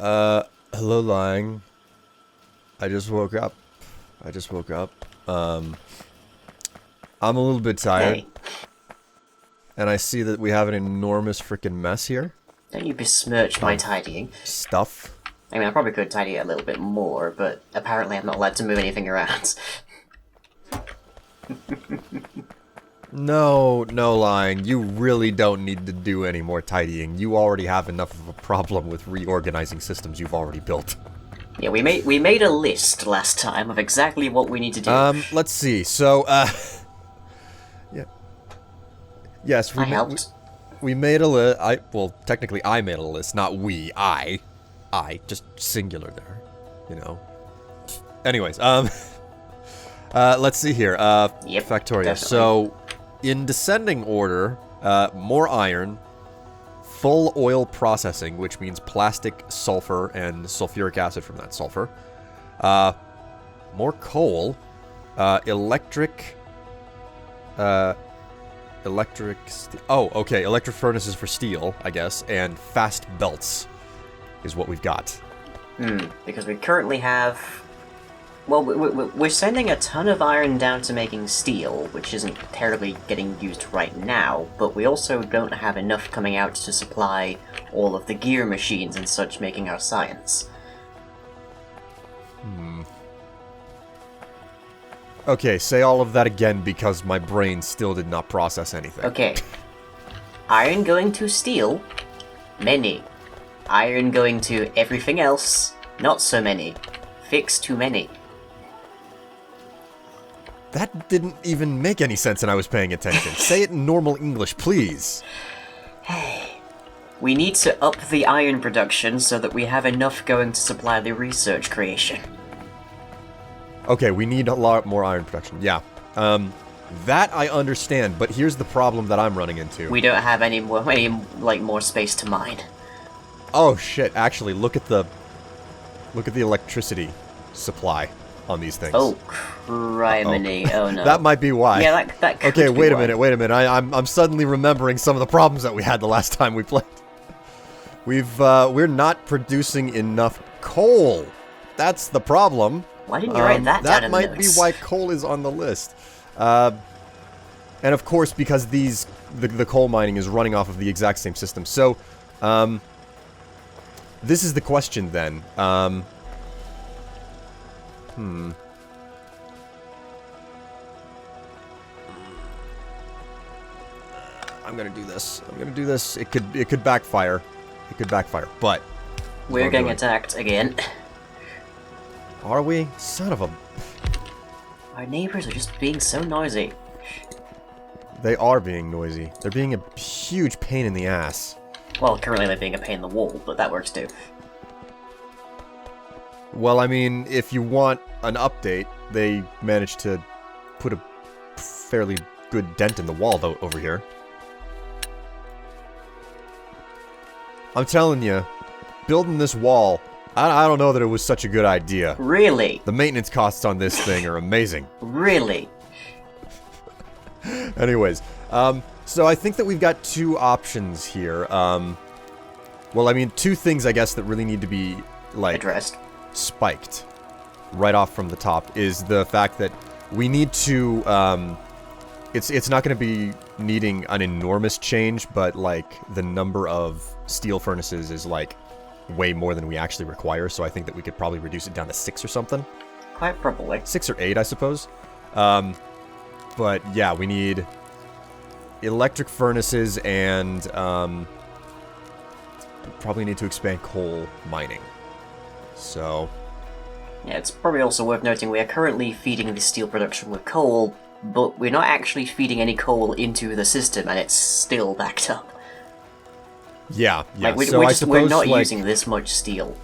Hello, Lying. I just woke up. I'm a little bit tired. Hey, And I see that we have an enormous freaking mess here. don't you besmirch my tidying. Stuff. I mean, I probably could tidy it a little bit more, but apparently I'm not allowed to move anything around. No, Lying. You really don't need to do any more tidying. You already have enough of a problem with reorganizing systems you've already built. Yeah, we made a list last time of exactly what we need to do. Let's see. So, yeah. Yes, I helped. We made a list. Well, technically I made a list, not we. I. Just singular there. You know. Anyways, let's see here. Yep, Factorio. definitely. So, in descending order, more iron, full oil processing, which means plastic, sulfur, and sulfuric acid from that sulfur. More coal, electric furnaces for steel, I guess, and fast belts is what we've got. Because we currently have... Well, we're sending a ton of iron down to making steel, which isn't terribly getting used right now, but we also don't have enough coming out to supply all of the gear machines and such making our science. Okay, say all of that again because my brain still did not process anything. Okay. Iron going to steel? Many. Iron going to everything else? Not so many. Fix too many. That didn't even make any sense and I was paying attention. Say it in normal English, please. We need to up the iron production so that we have enough going to supply the research creation. Okay, we need a lot more iron production. Yeah. That I understand, but here's the problem that I'm running into. We don't have any more space to mine. Oh shit, actually, look at the electricity supply on these things. Oh, criminy. Oh no. That might be why. Yeah, that could Okay, be wait a why. minute. I'm suddenly remembering some of the problems that we had the last time we played. We're not producing enough coal. That's the problem. Why didn't you write that down in the That might be notes? why coal is on the list. And of course, because the coal mining is running off of the exact same system. So, this is the question then. I'm gonna do this. It could backfire. But We're getting attacked again. are we? Son of a... Our neighbors are just being so noisy. They are being noisy. They're being a huge pain in the ass. Well, currently they're being a pain in the wall, but that works too. Well, I mean, if you want an update, they managed to put a fairly good dent in the wall, though, over here. I'm telling you, building this wall, I don't know that it was such a good idea. Really? The maintenance costs on this thing are amazing. Really? Anyways, so I think that we've got two options here. Well, I mean, two things, I guess, that really need to be, like... Addressed. Spiked right off from the top is the fact that we need to it's not going to be needing an enormous change, but like the number of steel furnaces is like way more than we actually require, so I think that we could probably reduce it down to 6 or something. Quite probably. 6 or 8, I suppose. But yeah, we need electric furnaces and probably need to expand coal mining. So... Yeah, it's probably also worth noting we are currently feeding the steel production with coal, but we're not actually feeding any coal into the system, and it's still backed up. Yeah. Like, So I suppose, we're not like, using this much steel.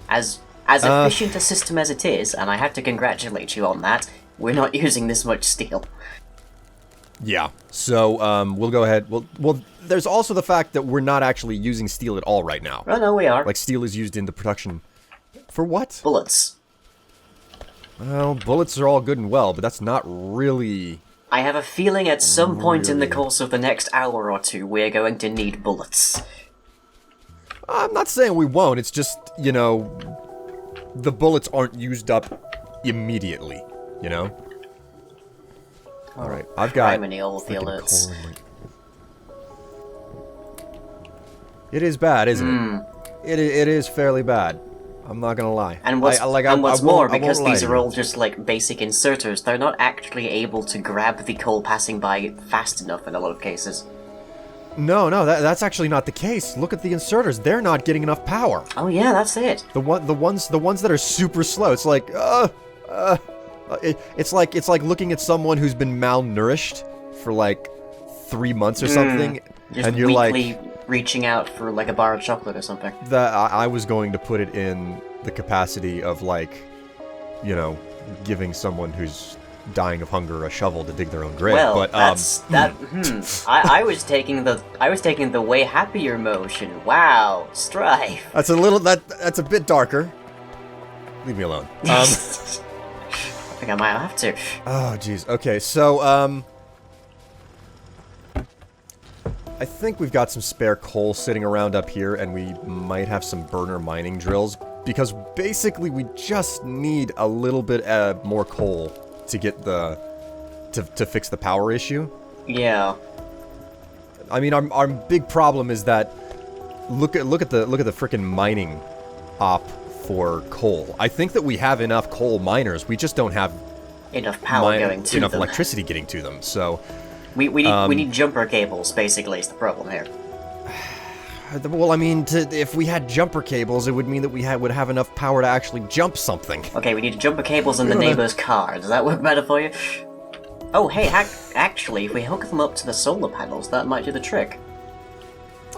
As efficient a system as it is, and I have to congratulate you on that, we're not using this much steel. Yeah. So, we'll go ahead. Well, there's also the fact that we're not actually using steel at all right now. Oh no, we are. Like, steel is used in the production... For what? Bullets. Well, bullets are all good and well, but that's not really... I have a feeling at some point in the course of the next hour or two we're going to need bullets. I'm not saying we won't. It's just, you know, the bullets aren't used up immediately, you know? Alright, I've got... Criminy all the alerts. It is bad, isn't it? It is fairly bad. I'm not gonna lie. And what's more, because these are all just like basic inserters, they're not actually able to grab the coal passing by fast enough in a lot of cases. No, that's actually not the case. Look at the inserters; they're not getting enough power. Oh yeah, that's it. The ones that are super slow. It's like, it's like looking at someone who's been malnourished for like 3 months or something, and you're weekly like reaching out for like a bar of chocolate or something. I was going to put it in the capacity of like, you know, giving someone who's dying of hunger a shovel to dig their own grave. Well, but I was taking the way happier motion. Wow, Strife. That's a little that's a bit darker. Leave me alone. I think I might have to. Oh jeez. Okay, so I think we've got some spare coal sitting around up here, and we might have some burner mining drills, because basically we just need a little bit more coal to get to fix the power issue. Yeah. I mean, our big problem is that look at the frickin' mining op for coal. I think that we have enough coal miners. We just don't have enough power going to enough them. electricity getting to them. So we need jumper cables. Basically, is the problem here. well, I mean, if we had jumper cables, it would mean that we would have enough power to actually jump something. Okay, we need jumper cables in the neighbor's car. Does that work better for you? Oh, hey, actually, if we hook them up to the solar panels, that might do the trick.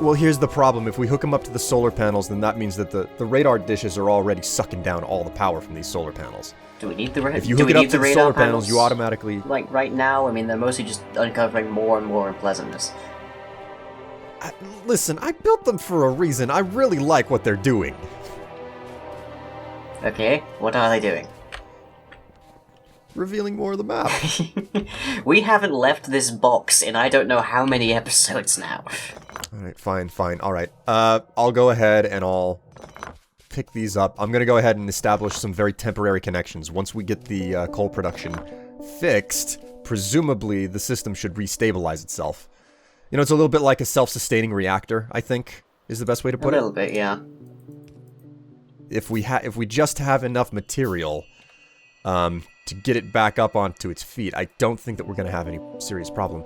Well, here's the problem. If we hook them up to the solar panels, then that means that the radar dishes are already sucking down all the power from these solar panels. Do we need the radar? If you hook it up to the solar panels, you automatically... Like, right now, I mean, they're mostly just uncovering more and more unpleasantness. Listen, I built them for a reason. I really like what they're doing. Okay, what are they doing? Revealing more of the map. We haven't left this box in I don't know how many episodes now. Alright, fine. Alright, I'll go ahead and I'll pick these up. I'm gonna go ahead and establish some very temporary connections. Once we get the coal production fixed, presumably the system should restabilize itself. You know, it's a little bit like a self-sustaining reactor, I think, is the best way to put it. A little bit, yeah. If we just have enough material to get it back up onto its feet, I don't think that we're gonna have any serious problem.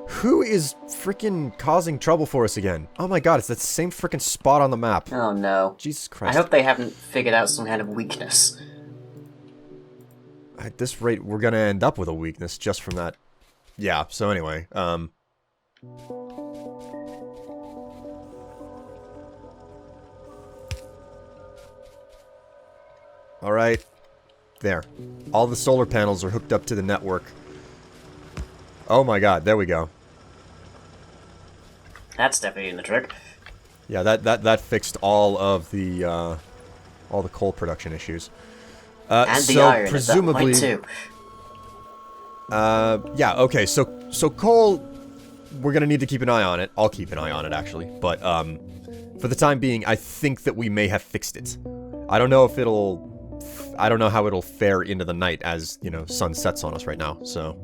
Who is freaking causing trouble for us again? Oh my god, it's that same freaking spot on the map. Oh no. Jesus Christ. I hope they haven't figured out some kind of weakness. At this rate, we're gonna end up with a weakness just from that. Yeah, so anyway, Alright. There. All the solar panels are hooked up to the network. Oh my god, there we go. That's definitely in the trick. Yeah, that fixed all the coal production issues. And the so iron presumably, is that point too. yeah, okay, so coal, we're gonna need to keep an eye on it. I'll keep an eye on it, actually. But, for the time being, I think that we may have fixed it. I don't know how it'll fare into the night as, you know, sun sets on us right now, so.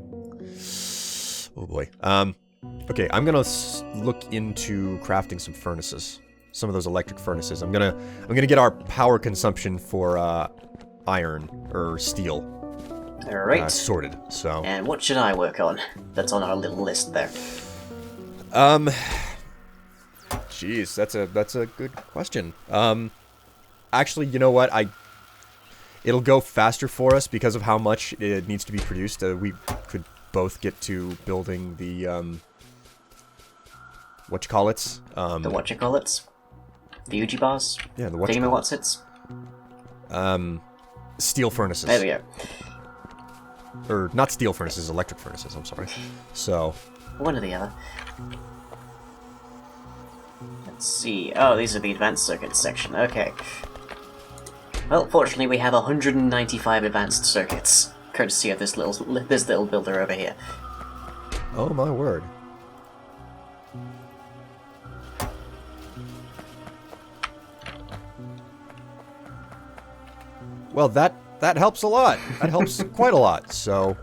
Oh boy. Okay, I'm gonna look into crafting some furnaces. Some of those electric furnaces. I'm gonna get our power consumption for, iron, or steel. Alright. Sorted, so. And what should I work on? That's on our little list there. Jeez, that's a good question. Actually, you know what? It'll go faster for us because of how much it needs to be produced. We could both get to building the, whatchamacallits? The whatchamacallits? The Uji bars? Yeah, the whatchamacallits? Steel furnaces. There we go. Or, not steel furnaces, electric furnaces, I'm sorry. So. One or the other. Let's see. Oh, these are the advanced circuits section. Okay. Well, fortunately we have 195 advanced circuits, courtesy of this little builder over here. Oh my word. Well, that helps a lot. That helps quite a lot. So,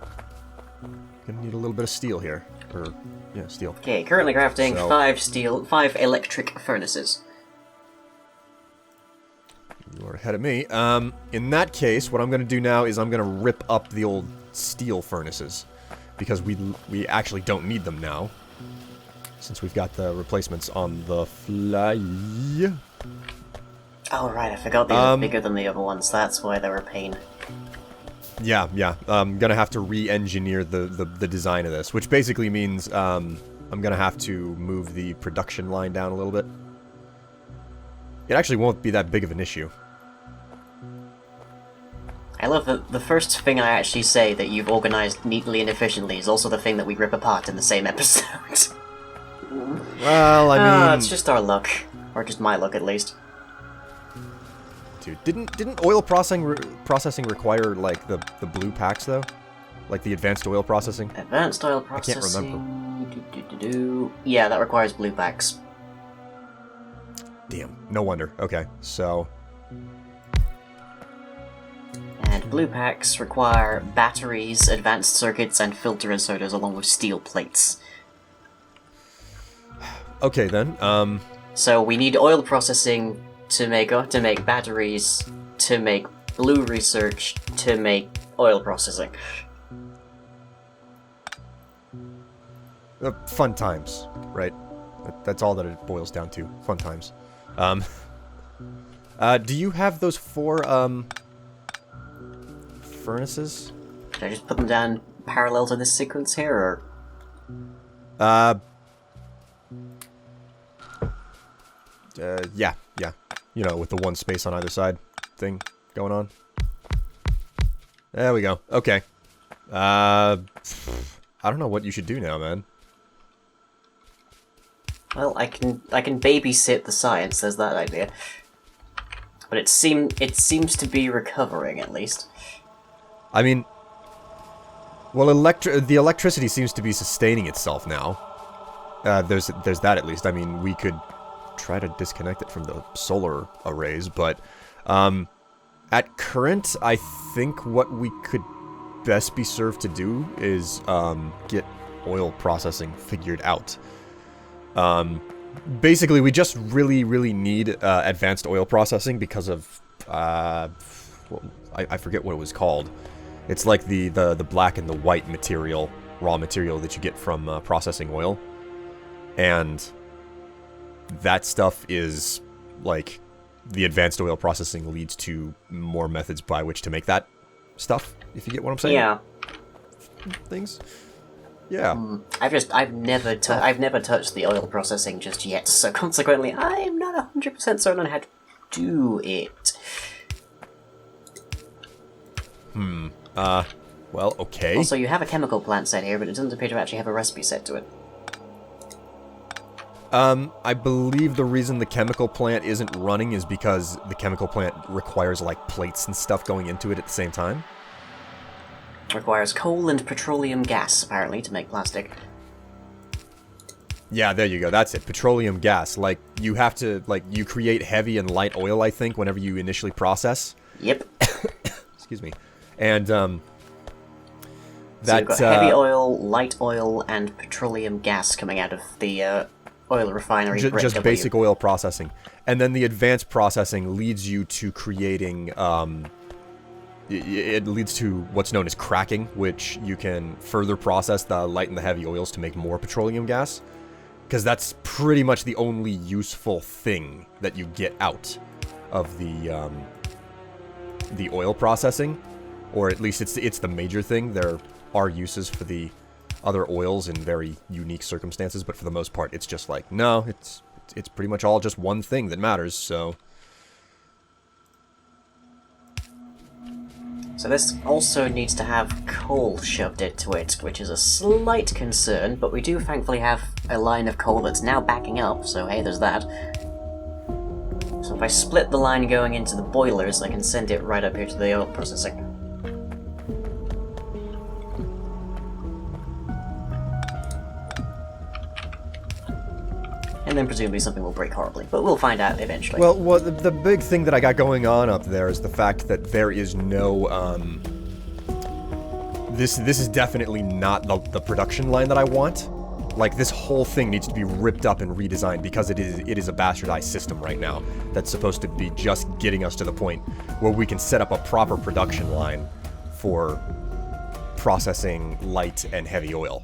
gonna need a little bit of steel here, or yeah, steel. Okay, currently crafting So, 5 electric furnaces. You are ahead of me. In that case, what I'm gonna do now is I'm gonna rip up the old steel furnaces, because we actually don't need them now, since we've got the replacements on the fly. Oh right, I forgot these are bigger than the other ones. That's why they were a pain. Yeah. I'm gonna have to re-engineer the design of this, which basically means I'm gonna have to move the production line down a little bit. It actually won't be that big of an issue. I love that the first thing I actually say that you've organized neatly and efficiently is also the thing that we rip apart in the same episode. Well, I mean, it's just our luck, or just my luck at least. Dude, didn't oil processing require like the blue packs though, like the advanced oil processing? Advanced oil processing. I can't remember. Yeah, that requires blue packs. Damn, no wonder. Okay, so. And blue packs require batteries, advanced circuits, and filter inserters along with steel plates. Okay then. So we need oil processing to make batteries, to make blue research, to make oil processing. Fun times, right? That's all that it boils down to. Fun times. Do you have those 4 furnaces? Should I just put them down parallel to this sequence here, or? Yeah. You know, with the one space on either side thing going on. There we go. Okay. I don't know what you should do now, man. Well, I can babysit the science. There's that idea. But it seems to be recovering at least. I mean, well, the electricity seems to be sustaining itself now. There's that at least. I mean, we could try to disconnect it from the solar arrays, but at current, I think what we could best be served to do is get oil processing figured out. Basically, we just really need advanced oil processing because of well, I forget what it was called. It's like the black and the white material, raw material that you get from processing oil, and that stuff is like the advanced oil processing leads to more methods by which to make that stuff. If you get what I'm saying? Yeah. Things. Yeah. I've never touched the oil processing just yet, so consequently, I'm not 100% certain on how to do it. Well, okay. Also, you have a chemical plant set here, but it doesn't appear to actually have a recipe set to it. I believe the reason the chemical plant isn't running is because the chemical plant requires, like, plates and stuff going into it at the same time. Requires coal and petroleum gas, apparently, to make plastic. Yeah, there you go. That's it. Petroleum gas. Like, you have to, like, you create heavy and light oil, I think, whenever you initially process. Yep. Excuse me. And, So you've got heavy oil, light oil, and petroleum gas coming out of the oil refinery. Just basic oil processing. And then the advanced processing leads you to creating, it leads to what's known as cracking, which you can further process the light and the heavy oils to make more petroleum gas. Because that's pretty much the only useful thing that you get out of the oil processing. Or at least it's the major thing. There are uses for the other oils in very unique circumstances, but for the most part, it's just like, no, it's pretty much all just one thing that matters, so... So this also needs to have coal shoved into it, which is a slight concern, but we do thankfully have a line of coal that's now backing up, so hey, there's that. So if I split the line going into the boilers, I can send it right up here to the oil processing. and then presumably something will break horribly. But we'll find out eventually. Well, the big thing that I got going on up there is the fact that there is no, This is definitely not the production line that I want. Like, this whole thing needs to be ripped up and redesigned because it is a bastardized system right now that's supposed to be just getting us to the point where we can set up a proper production line for processing light and heavy oil.